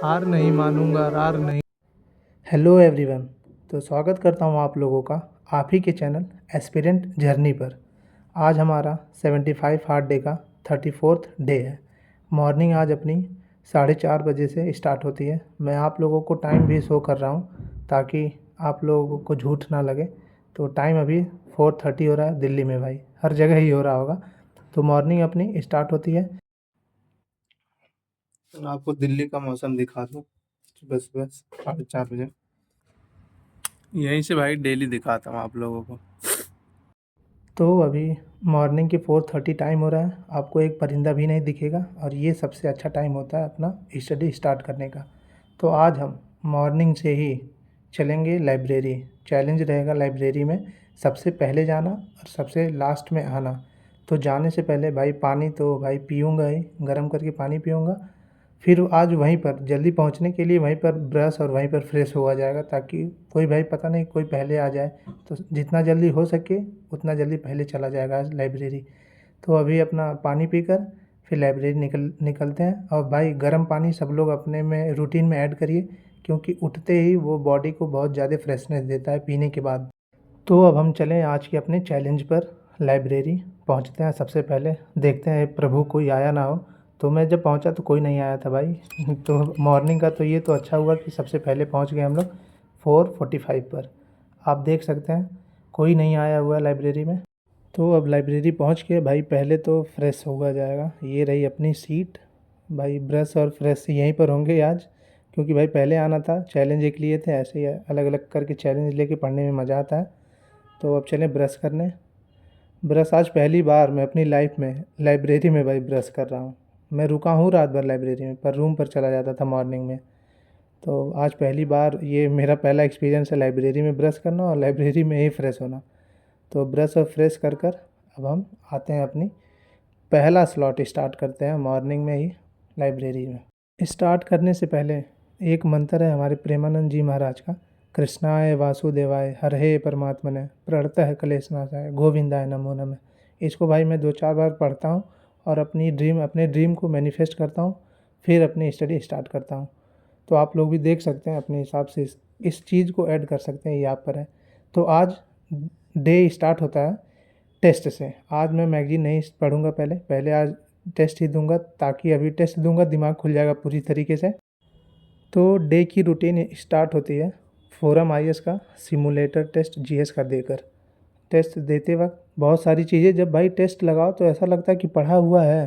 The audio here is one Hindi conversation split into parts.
हार नहीं मानूंगा, रार नहीं। Hello everyone. तो स्वागत करता हूं आप लोगों का आप ही के चैनल एस्पिरेंट जर्नी पर। आज हमारा 75 हार्ड डे का 34th डे है। मॉर्निंग आज अपनी 4:30 बजे से स्टार्ट होती है। मैं आप लोगों को टाइम भी शो कर रहा हूं ताकि आप लोगों को झूठ ना लगे। तो टाइम अभी 4:30 हो रहा है दिल्ली में, भाई हर जगह ही हो रहा होगा। तो मॉर्निंग अपनी स्टार्ट होती है। मैं आपको दिल्ली का मौसम दिखा दूं। सुबह सुबह 4:30 बजे यहीं से भाई डेली दिखाता हूँ आप लोगों को। तो अभी मॉर्निंग के 4:30 टाइम हो रहा है। आपको एक परिंदा भी नहीं दिखेगा और ये सबसे अच्छा टाइम होता है अपना स्टडी स्टार्ट करने का। तो आज हम मॉर्निंग से ही चलेंगे लाइब्रेरी। चैलेंज रहेगा लाइब्रेरी में सबसे पहले जाना और सबसे लास्ट में आना। तो जाने से पहले भाई पानी तो भाई पीऊँगा ही, गर्म करके पानी पीऊँगा। फिर आज वहीं पर जल्दी पहुंचने के लिए वहीं पर ब्रश और वहीं पर फ्रेश हुआ जाएगा ताकि कोई भाई पता नहीं कोई पहले आ जाए। तो जितना जल्दी हो सके उतना जल्दी पहले चला जाएगा आज लाइब्रेरी। तो अभी अपना पानी पीकर फिर लाइब्रेरी निकलते हैं। और भाई गर्म पानी सब लोग अपने में रूटीन में ऐड करिए क्योंकि उठते ही वो बॉडी को बहुत ज़्यादा फ्रेशनेस देता है पीने के बाद। तो अब हम चलें आज के अपने चैलेंज पर। लाइब्रेरी पहुंचते हैं, सबसे पहले देखते हैं प्रभु कोई आया ना हो। तो मैं जब पहुंचा तो कोई नहीं आया था भाई। तो मॉर्निंग का तो ये तो अच्छा हुआ कि सबसे पहले पहुंच गए हम लोग 4:45 पर। आप देख सकते हैं कोई नहीं आया हुआ है लाइब्रेरी में। तो अब लाइब्रेरी पहुंच के भाई पहले तो फ्रेश होगा जाएगा। ये रही अपनी सीट। भाई ब्रश और फ्रेश यहीं पर होंगे आज क्योंकि भाई पहले आना था। चैलेंज एक लिए थे, ऐसे ही अलग अलग करके चैलेंज लेके पढ़ने में मज़ा आता है। तो अब चलें ब्रश करने। ब्रश आज पहली बार मैं अपनी लाइफ में लाइब्रेरी में भाई ब्रश कर रहा हूँ। मैं रुका हूँ रात भर लाइब्रेरी में पर रूम पर चला जाता था मॉर्निंग में। तो आज पहली बार ये मेरा पहला एक्सपीरियंस है लाइब्रेरी में ब्रश करना और लाइब्रेरी में ही फ्रेश होना। तो ब्रश और फ्रेश कर कर अब हम आते हैं अपनी पहला स्लॉट स्टार्ट करते हैं मॉर्निंग में ही लाइब्रेरी में। स्टार्ट करने से पहले एक मंत्र है हमारे प्रेमानंद जी महाराज का। कृष्णाय वासुदेवाय हरहे परमात्मने प्रणतः क्लेशनाशाय गोविंदाय नमो नमः। इसको भाई मैं 2-4 बार पढ़ता हूँ और अपने ड्रीम को मैनिफेस्ट करता हूँ। फिर अपनी स्टडी स्टार्ट करता हूँ। तो आप लोग भी देख सकते हैं अपने हिसाब से इस चीज़ को ऐड कर सकते हैं, ये आप पर है। तो आज डे स्टार्ट होता है टेस्ट से। आज मैं मैगज़ीन नहीं पढ़ूंगा, पहले पहले आज टेस्ट ही दूंगा ताकि अभी टेस्ट दूंगा दिमाग खुल जाएगा पूरी तरीके से। तो डे की रूटीन स्टार्ट होती है फोरम आईएएस का सिमुलेटर टेस्ट जीएस का देकर। टेस्ट देते वक्त बहुत सारी चीज़ें, जब भाई टेस्ट लगाओ तो ऐसा लगता है कि पढ़ा हुआ है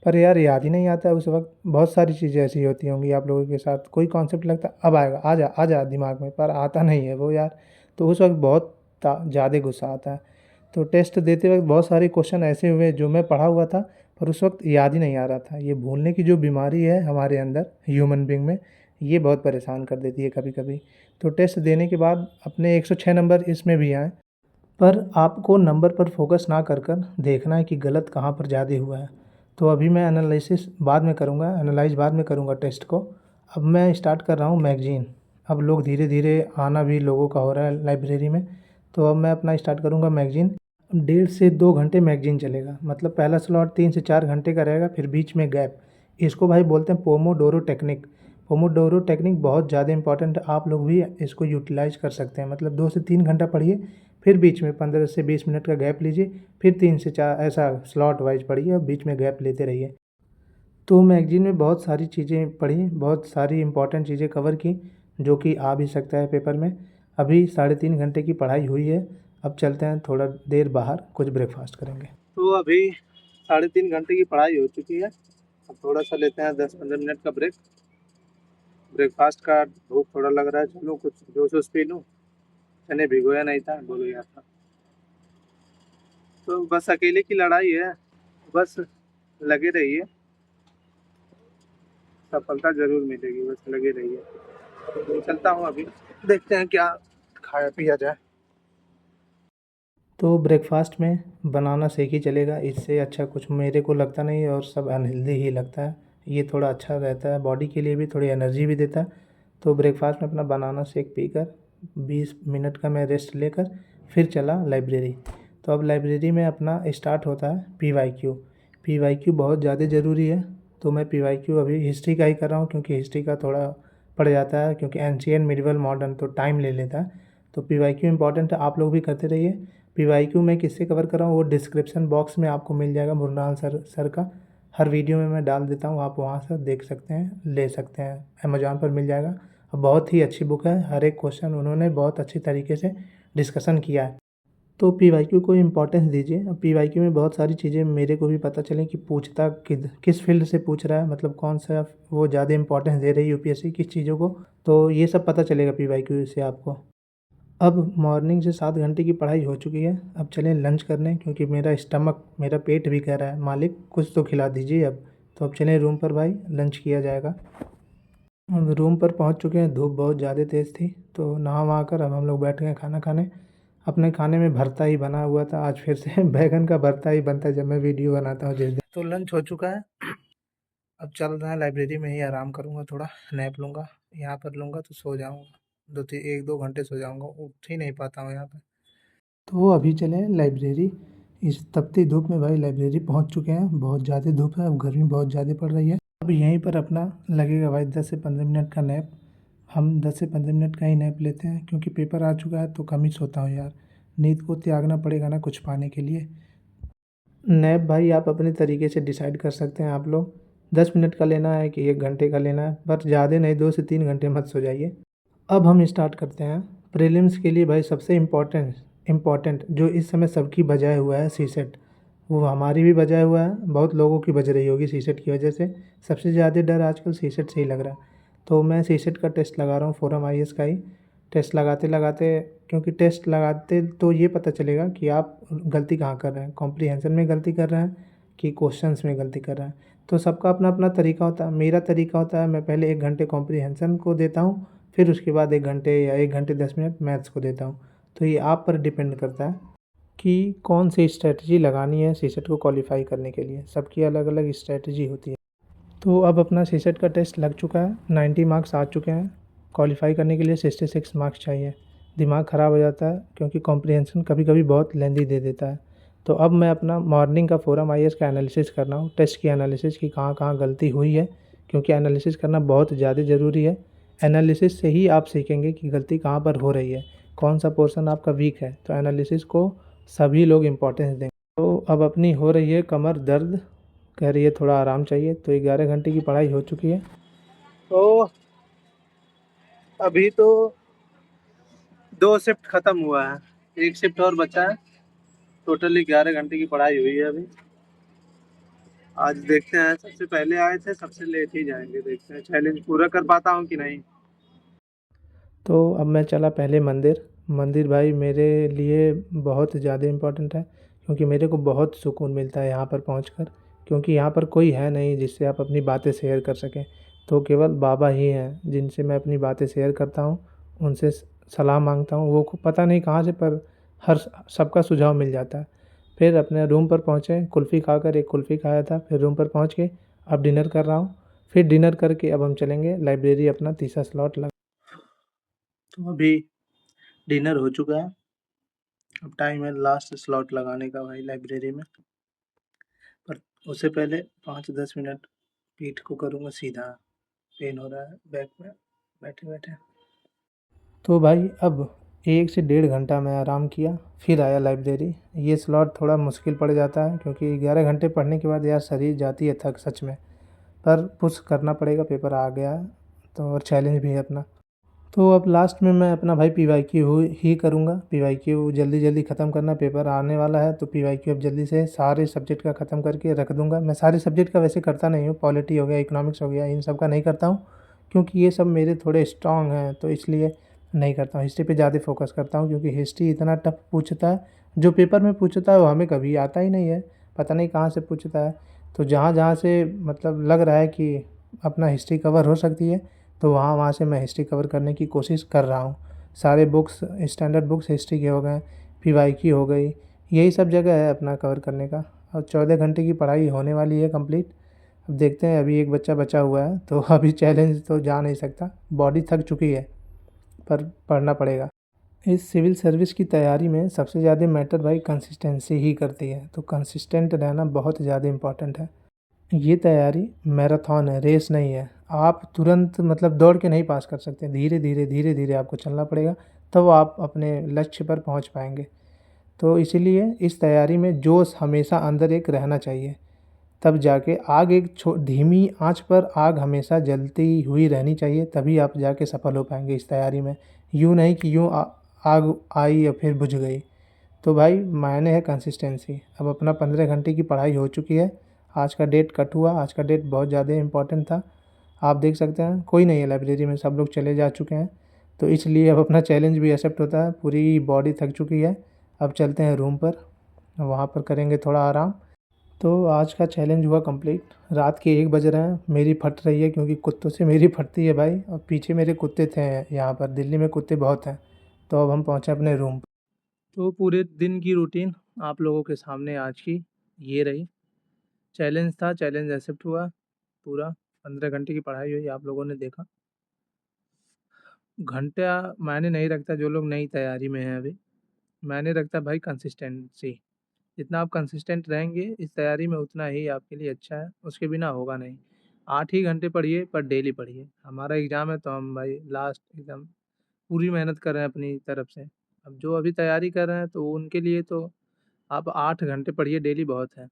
पर यार याद ही नहीं आता है उस वक्त। बहुत सारी चीज़ें ऐसी होती होंगी आप लोगों के साथ, कोई कॉन्सेप्ट लगता है अब आएगा, आ जा दिमाग में, पर आता नहीं है वो यार। तो उस वक्त बहुत ज़्यादा गुस्सा आता है। तो टेस्ट देते वक्त बहुत सारे क्वेश्चन ऐसे हुए जो मैं पढ़ा हुआ था पर उस वक्त याद ही नहीं आ रहा था। ये भूलने की जो बीमारी है हमारे अंदर ह्यूमन बींग में, ये बहुत परेशान कर देती है कभी कभी। तो टेस्ट देने के बाद अपने 106 नंबर इसमें भी आए, पर आपको नंबर पर फोकस ना कर कर देखना है कि गलत कहाँ पर ज़्यादा हुआ है। तो अभी मैं एनालिसिस बाद में करूँगा, एनालाइज बाद में करूँगा टेस्ट को। अब मैं स्टार्ट कर रहा हूँ मैगज़ीन। अब लोग धीरे धीरे आना भी लोगों का हो रहा है लाइब्रेरी में। तो अब मैं अपना स्टार्ट करूँगा मैगज़ीन। 1.5 से 2 घंटे मैगज़ीन चलेगा, मतलब पहला स्लॉट 3 से 4 घंटे का रहेगा, फिर बीच में गैप। इसको भाई बोलते हैं पोमोडोरो टेक्निक। पोमोडोरो टेक्निक बहुत ज़्यादा इंपॉर्टेंट है, आप लोग भी इसको यूटिलाइज कर सकते हैं। मतलब 2 से 3 घंटा पढ़िए, फिर बीच में 15 से 20 मिनट का गैप लीजिए, फिर 3 से 4 ऐसा स्लॉट वाइज पढ़िए और बीच में गैप लेते रहिए। तो मैगज़ीन में बहुत सारी चीज़ें पढ़ी, बहुत सारी इंपॉर्टेंट चीज़ें कवर की जो कि आ भी सकता है पेपर में। अभी 3.5 घंटे की पढ़ाई हुई है। अब चलते हैं थोड़ा देर बाहर, कुछ ब्रेकफास्ट करेंगे। तो अभी 3.5 घंटे की पढ़ाई हो चुकी है। अब थोड़ा सा लेते हैं 10-15 मिनट का ब्रेक। ब्रेकफास्ट का भूख थोड़ा लग रहा है, चलो कुछ जूस पी लूँ। चने भिगोया नहीं था, बोलो यार था। तो बस अकेले की लड़ाई है, बस लगे रहिए, सफलता जरूर मिलेगी, बस लगे रहिए। तो चलता हूँ अभी, देखते हैं क्या खाया पिया जाए। तो ब्रेकफास्ट में बनाना शेक ही चलेगा, इससे अच्छा कुछ मेरे को लगता नहीं है और सब अनहेल्दी ही लगता है। ये थोड़ा अच्छा रहता है बॉडी के लिए भी, थोड़ी एनर्जी भी देता है। तो ब्रेकफास्ट में अपना बनाना शेक पीकर 20 मिनट का मैं रेस्ट लेकर फिर चला लाइब्रेरी। तो अब लाइब्रेरी में अपना स्टार्ट होता है पीवाईक्यू। पीवाईक्यू बहुत ज़्यादा ज़रूरी है। तो मैं PYQ अभी हिस्ट्री का ही कर रहा हूँ, क्योंकि हिस्ट्री का थोड़ा पड़ जाता है, क्योंकि एंशियंट मिडिवल मॉडर्न तो टाइम ले लेता है। तो PYQ इंपॉर्टेंट है, आप लोग भी करते रहिए। PYQ मैं किससे कवर कर रहा हूँ वो डिस्क्रिप्शन बॉक्स में आपको मिल जाएगा, मुरनाल सर का हर वीडियो में मैं डाल देता हूँ, आप वहाँ से देख सकते हैं, ले सकते हैं, अमेज़ॉन पर मिल जाएगा। और बहुत ही अच्छी बुक है, हर एक क्वेश्चन उन्होंने बहुत अच्छी तरीके से डिस्कशन किया है। तो PYQ को इम्पोर्टेंस दीजिए। अब PYQ में बहुत सारी चीज़ें मेरे को भी पता चलें कि पूछता किस फील्ड से पूछ रहा है, मतलब कौन सा वो ज़्यादा इम्पोर्टेंस दे रही है UPSC किस चीज़ों को, तो ये सब पता चलेगा PYQ से आपको। अब मॉर्निंग से 7 घंटे की पढ़ाई हो चुकी है, अब चलें लंच करने, क्योंकि मेरा पेट भी कह रहा है मालिक कुछ तो खिला दीजिए अब। तो अब चलें रूम पर भाई, लंच किया जाएगा। अब रूम पर पहुंच चुके हैं, धूप बहुत ज़्यादा तेज़ थी, तो नहा वहा कर अब हम लोग बैठ गए खाना खाने। अपने खाने में भरता ही बना हुआ था, आज फिर से बैगन का भरता ही बनता है जब मैं वीडियो बनाता हूँ जिस दिन। तो लंच हो चुका है, अब चल रहा है लाइब्रेरी में ही आराम करूँगा, थोड़ा नैप लूँगा, यहाँ पर लूँगा तो सो जाऊँगा, 1-2 घंटे सो जाऊँगा, उठ ही नहीं पाता हूँ यहाँ पर। तो अभी चले लाइब्रेरी, इस तपती धूप में भाई लाइब्रेरी पहुँच चुके हैं, बहुत ज़्यादा धूप है, अब गर्मी बहुत ज़्यादा पड़ रही है। अब यहीं पर अपना लगेगा भाई 10 से 15 मिनट का नैप, हम 10 से 15 मिनट का ही नैप लेते हैं, क्योंकि पेपर आ चुका है तो कम ही सोता हूँ यार, नींद को त्यागना पड़ेगा ना कुछ पाने के लिए। नैप भाई आप अपने तरीके से डिसाइड कर सकते हैं, आप लोग 10 मिनट का लेना है कि 1 घंटे का लेना है, पर ज़्यादा नहीं, 2 से 3 घंटे मत सो जाइए। अब हम स्टार्ट करते हैं प्रीलिम्स के लिए भाई। सबसे इम्पॉर्टेंट जो इस समय सबकी बजाय हुआ है सीसेट, वो हमारी भी बजाय हुआ है, बहुत लोगों की बज रही होगी सीसेट की वजह से। सबसे ज़्यादा डर आजकल सीसेट से ही लग रहा है, तो मैं सीसेट का टेस्ट लगा रहा हूँ, फोरम IAS का ही टेस्ट लगाते लगाते, क्योंकि टेस्ट लगाते तो ये पता चलेगा कि आप गलती कहाँ कर रहे हैं, कॉम्प्रीहेंशन में गलती कर रहे हैं कि क्वेश्चंस में गलती कर रहे हैं। तो सबका अपना अपना तरीका होता है, मेरा तरीका होता है मैं पहले 1 घंटे कॉम्प्रीहेंशन को देता हूँ, फिर उसके बाद 1 घंटे या 1 घंटे 10 मिनट मैथ्स को देता हूँ। तो ये आप पर डिपेंड करता है कि कौन सी स्ट्रैटेजी लगानी है सीसेट को क्वालिफाई करने के लिए, सबकी अलग अलग स्ट्रैटेजी होती है। तो अब अपना सीसेट का टेस्ट लग चुका है, 90 मार्क्स आ चुके हैं, क्वालिफाई करने के लिए 66 मार्क्स चाहिए। दिमाग ख़राब हो जाता है, क्योंकि कॉम्प्रिहेंशन कभी कभी बहुत लेंदी दे देता है। तो अब मैं अपना मॉर्निंग का फोरम IAS का एनालिसिस कर रहा हूँ, टेस्ट की एनालिसिस की कहाँ कहाँ गलती हुई है, क्योंकि एनालिसिस करना बहुत ज़्यादा ज़रूरी है। एनालिसिस से ही आप सीखेंगे कि गलती कहाँ पर हो रही है, कौन सा पोर्शन आपका वीक है, तो एनालिसिस को सभी लोग इम्पोर्टेंस देंगे। तो अब अपनी हो रही है कमर दर्द, कह रही है थोड़ा आराम चाहिए, तो 11 घंटे की पढ़ाई हो चुकी है। तो अभी तो 2 शिफ्ट खत्म हुआ है, 1 शिफ्ट और बचा है, टोटली 11 घंटे की पढ़ाई हुई है अभी। आज देखते हैं, सबसे पहले आए थे सबसे लेट ही जाएंगे, देखते हैं चैलेंज पूरा कर पाता हूँ कि नहीं। तो अब मैं चला पहले मंदिर भाई मेरे लिए बहुत ज़्यादा इम्पोर्टेंट है, क्योंकि मेरे को बहुत सुकून मिलता है यहाँ पर पहुँचकर, क्योंकि यहाँ पर कोई है नहीं जिससे आप अपनी बातें शेयर कर सकें, तो केवल बाबा ही हैं जिनसे मैं अपनी बातें शेयर करता हूँ, उनसे सलाह मांगता हूँ, वो पता नहीं कहाँ से, पर हर सबका सुझाव मिल जाता है। फिर अपने रूम पर पहुँचे, कुल्फ़ी खाकर, एक कुल्फ़ी खाया था, फिर रूम पर पहुँच के अब डिनर कर रहा हूँ। फिर डिनर करके अब हम चलेंगे लाइब्रेरी, अपना तीसरा स्लॉट लगा। तो अभी डिनर हो चुका है, अब टाइम है लास्ट स्लॉट लगाने का भाई लाइब्रेरी में, पर उससे पहले 5-10 मिनट पीठ को करूँगा सीधा, पेन हो रहा है बैक में बैठे बैठे। तो भाई अब 1 से 1.5 घंटा मैं आराम किया, फिर आया लाइब्रेरी। ये स्लॉट थोड़ा मुश्किल पड़ जाता है, क्योंकि 11 घंटे पढ़ने के बाद यार शरीर जाती है थक सच में, पर पुश करना पड़ेगा, पेपर आ गया है तो, और चैलेंज भी है अपना। तो अब लास्ट में मैं अपना भाई PYQ ही करूँगा, PYQ जल्दी जल्दी ख़त्म करना, पेपर आने वाला है, तो PYQ अब जल्दी से सारे सब्जेक्ट का ख़त्म करके रख दूँगा। मैं सारे सब्जेक्ट का वैसे करता नहीं हूँ, पॉलिटी हो गया, इकोनॉमिक्स हो गया, इन सब का नहीं करता हूँ, क्योंकि ये सब मेरे थोड़े स्ट्रॉन्ग हैं, तो इसलिए नहीं करता हूँ। हिस्ट्री पे ज़्यादा फोकस करता हूँ, क्योंकि हिस्ट्री इतना टफ पूछता है, जो पेपर में पूछता है वो हमें कभी आता ही नहीं है, पता नहीं कहाँ से पूछता है। तो जहाँ जहाँ से मतलब लग रहा है कि अपना हिस्ट्री कवर हो सकती है, तो वहाँ वहाँ से मैं हिस्ट्री कवर करने की कोशिश कर रहा हूँ। सारे बुक्स, स्टैंडर्ड बुक्स हिस्ट्री के हो गए, PYQ हो गई, यही सब जगह है अपना कवर करने का। और 14 घंटे की पढ़ाई होने वाली है कंप्लीट। अब देखते हैं, अभी एक बच्चा बचा हुआ है, तो अभी चैलेंज तो जा नहीं सकता, बॉडी थक चुकी है, पर पढ़ना पड़ेगा। इस सिविल सर्विस की तैयारी में सबसे ज़्यादा मैटर भाई कंसिस्टेंसी ही करती है, तो कंसिस्टेंट रहना बहुत ज़्यादा इम्पॉर्टेंट है। ये तैयारी मैराथन है, रेस नहीं है। आप तुरंत मतलब दौड़ के नहीं पास कर सकते, धीरे-धीरे आपको चलना पड़ेगा, तब आप अपने लक्ष्य पर पहुँच पाएँगे। तो इसीलिए इस तैयारी में जोश हमेशा अंदर एक रहना चाहिए, तब जाके आग एक धीमी आँच पर आग हमेशा जलती हुई रहनी चाहिए, तभी आप जाके सफल हो पाएँगे इस तैयारी में। यूँ नहीं कि यूँ आग आई और फिर बुझ गई। तो भाई मायने है कंसिस्टेंसी। अब अपना 15 घंटे की पढ़ाई हो चुकी है। आज का डेट कट हुआ, आज का डेट बहुत ज़्यादा इम्पोर्टेंट था। आप देख सकते हैं कोई नहीं है लाइब्रेरी में, सब लोग चले जा चुके हैं। तो इसलिए अब अपना चैलेंज भी एक्सेप्ट होता है, पूरी बॉडी थक चुकी है। अब चलते हैं रूम पर, वहाँ पर करेंगे थोड़ा आराम। तो आज का चैलेंज हुआ कंप्लीट। रात के 1 बज रहे हैं, मेरी फट रही है क्योंकि कुत्तों से मेरी फटती है भाई, और पीछे मेरे कुत्ते थे। यहाँ पर दिल्ली में कुत्ते बहुत हैं। तो अब हम पहुँचे अपने रूम। तो पूरे दिन की रूटीन आप लोगों के सामने आज की ये रही। चैलेंज था, चैलेंज एक्सेप्ट हुआ। पूरा 15 घंटे की पढ़ाई हुई, आप लोगों ने देखा। घंटा मायने नहीं रखता, जो लोग नई तैयारी में हैं अभी। मायने रखता है भाई कंसिस्टेंसी। जितना आप कंसिस्टेंट रहेंगे इस तैयारी में, उतना ही आपके लिए अच्छा है, उसके बिना होगा नहीं। 8 ही घंटे पढ़िए, पर डेली पढ़िए। हमारा एग्ज़ाम है तो हम भाई लास्ट एकदम पूरी मेहनत कर रहे हैं अपनी तरफ से। अब जो अभी तैयारी कर रहे हैं तो उनके लिए तो आप 8 घंटे पढ़िए डेली बहुत है।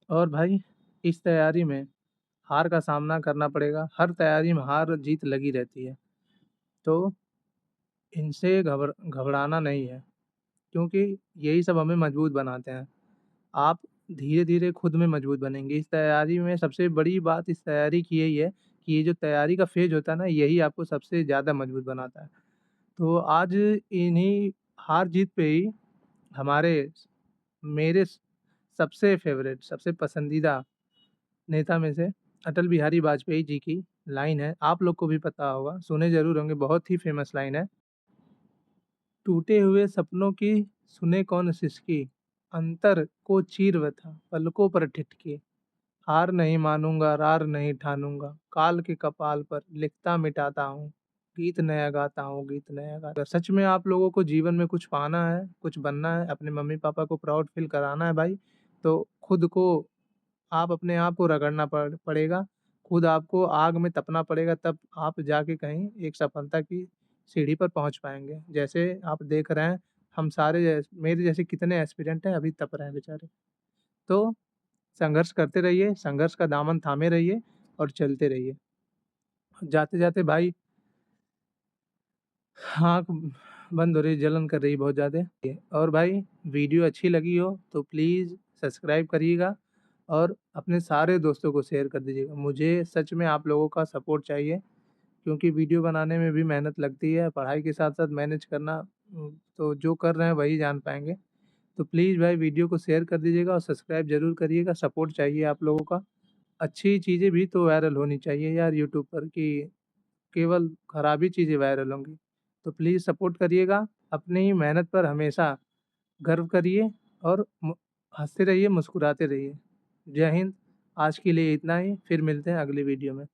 और भाई इस तैयारी में हार का सामना करना पड़ेगा, हर तैयारी में हार जीत लगी रहती है। तो इनसे घबराना नहीं है, क्योंकि यही सब हमें मजबूत बनाते हैं। आप धीरे-धीरे खुद में मजबूत बनेंगे। इस तैयारी में सबसे बड़ी बात इस तैयारी की यही है कि ये जो तैयारी का फ़ेज़ होता है ना, यही आपको सबसे ज़्यादा मजबूत बनाता है। तो आज इन्हीं हार-जीत पे ही हमारे मेरे सबसे फ़ेवरेट, सबसे पसंदीदा नेता में से अटल बिहारी वाजपेयी जी की लाइन है, आप लोग को भी पता होगा, सुने ज़रूर होंगे, बहुत ही फ़ेमस लाइन है। टूटे हुए सपनों की सुने कौन सिसकी, अंतर को चीर बता पलकों पर ठिठकी। हार नहीं मानूंगा, रार नहीं ठानूंगा, काल के कपाल पर लिखता मिटाता हूँ, गीत नया गाता हूँ, गीत नया गाता। अगर सच में आप लोगों को जीवन में कुछ पाना है, कुछ बनना है, अपने मम्मी पापा को प्राउड फील कराना है भाई, तो खुद को आप अपने आप को रगड़ना पड़ेगा, खुद आपको आग में तपना पड़ेगा, तब आप जाके कहीं एक सफलता की सीढ़ी पर पहुंच पाएंगे। जैसे आप देख रहे हैं, हम सारे मेरे जैसे कितने एस्पिरेंट हैं अभी तप रहे हैं बेचारे। तो संघर्ष करते रहिए, संघर्ष का दामन थामे रहिए और चलते रहिए। जाते-जाते भाई आँख बंद हो रही, जलन कर रही बहुत ज़्यादा। और भाई वीडियो अच्छी लगी हो तो प्लीज़ सब्सक्राइब करिएगा और अपने सारे दोस्तों को शेयर कर दीजिएगा। मुझे सच में आप लोगों का सपोर्ट चाहिए, क्योंकि वीडियो बनाने में भी मेहनत लगती है, पढ़ाई के साथ-साथ मैनेज करना तो जो कर रहे हैं वही जान पाएँगे। तो प्लीज़ भाई वीडियो को शेयर कर दीजिएगा और सब्सक्राइब ज़रूर करिएगा, सपोर्ट चाहिए आप लोगों का। अच्छी चीज़ें भी तो वायरल होनी चाहिए यार यूट्यूब पर, कि केवल खराब ही चीज़ें वायरल होंगी। तो प्लीज़ सपोर्ट करिएगा, अपनी मेहनत पर हमेशा गर्व करिए और हँसते रहिए, मुस्कुराते रहिए। जय हिंद, आज के लिए इतना ही, फिर मिलते हैं अगली वीडियो में।